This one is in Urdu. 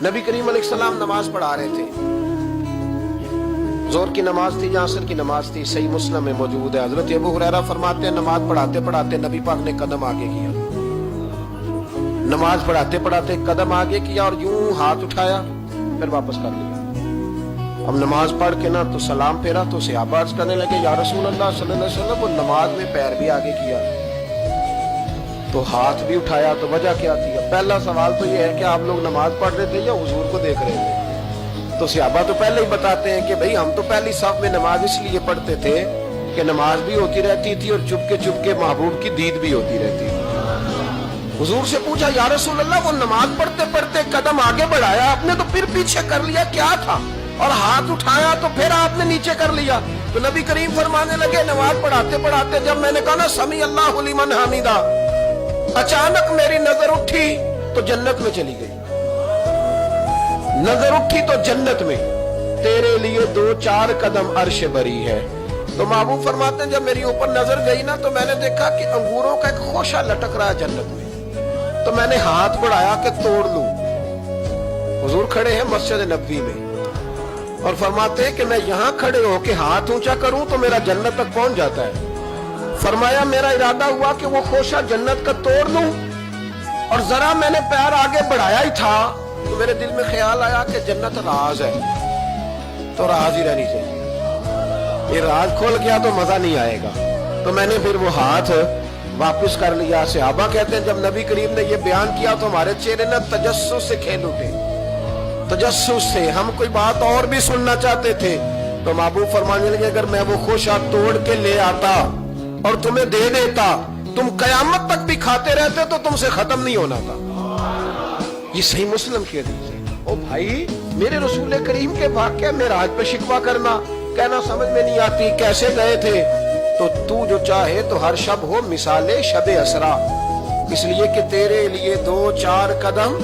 نبی کریم علیہ السلام نماز پڑھا رہے تھے، ظہر کی نماز تھی یا عصر کی نماز تھی، صحیح مسلم میں موجود ہے۔ حضرت ابو ہریرہ فرماتے ہیں نماز پڑھاتے پڑھاتے نبی پاک نے قدم آگے کیا، نماز پڑھاتے پڑھاتے قدم آگے کیا اور یوں ہاتھ اٹھایا پھر واپس کر لیا۔ اب نماز پڑھ کے نا تو سلام پھیرا تو صحابہ عرض کرنے لگے یا رسول اللہ صلی اللہ علیہ وسلم، وہ نماز میں پیر بھی آگے کیا تو ہاتھ بھی اٹھایا، تو وجہ کیا تھی؟ پہلا سوال تو یہ ہے کہ آپ لوگ نماز پڑھ رہے تھے یا حضور کو دیکھ رہے تھے؟ تو صحابہ تو پہلے ہی بتاتے ہیں کہ بھئی ہم تو پہلی صف میں نماز اس لیے پڑھتے تھے کہ نماز بھی ہوتی رہتی تھی اور چپ کے محبوب کی دید بھی ہوتی رہتی تھی۔ حضور سے پوچھا یا رسول اللہ، وہ نماز پڑھتے پڑھتے قدم آگے بڑھایا آپ نے تو پھر پیچھے کر لیا، کیا تھا؟ اور ہاتھ اٹھایا تو پھر آپ نے نیچے کر لیا۔ تو نبی کریم فرمانے لگے نماز پڑھاتے پڑھاتے جب میں نے کہا نا سمی اللہ لمن حمیدہ، اچانک میری نظر اٹھی تو جنت میں چلی گئی، نظر اٹھی تو جنت میں، تیرے لیے 2-4 قدم عرش بری ہے۔ تو محبوب فرماتے ہیں جب میری اوپر نظر گئی نا تو میں نے دیکھا کہ انگوروں کا ایک خوشہ لٹک رہا ہے جنت میں، تو میں نے ہاتھ بڑھایا کہ توڑ لوں۔ حضور کھڑے ہیں مسجد نبوی میں اور فرماتے ہیں کہ میں یہاں کھڑے ہو کے ہاتھ اونچا کروں تو میرا جنت تک پہنچ جاتا ہے۔ فرمایا میرا ارادہ ہوا کہ وہ خوشہ جنت کا توڑ لوں، اور ذرا میں نے پیر آگے بڑھایا ہی تھا تو میرے دل میں خیال آیا کہ جنت راز ہے تو راز ہی رہنی چاہیے، یہ راز کھول گیا تو مزہ نہیں آئے گا، تو میں نے پھر وہ ہاتھ واپس کر لیا۔ صحابہ کہتے ہیں جب نبی کریم نے یہ بیان کیا تو ہمارے چہرے نے تجسس سے کھیل اٹھے، تجسس سے ہم کوئی بات اور بھی سننا چاہتے تھے۔ تو محبوب فرمانے لگے اگر میں وہ خوشہ توڑ کے لے آتا اور تمہیں دے دیتا تم قیامت تک بھی کھاتے رہتے تو تم سے ختم نہیں ہونا تھا۔ یہ صحیح مسلم کی حدیث ہے۔ او بھائی، میرے رسول کریم کے واقعہ معراج پہ شکوہ کرنا، کہنا سمجھ میں نہیں آتی کیسے گئے تھے، تو جو چاہے تو ہر شب ہو مثال شب اسرا، اس لیے کہ تیرے لیے 2-4 قدم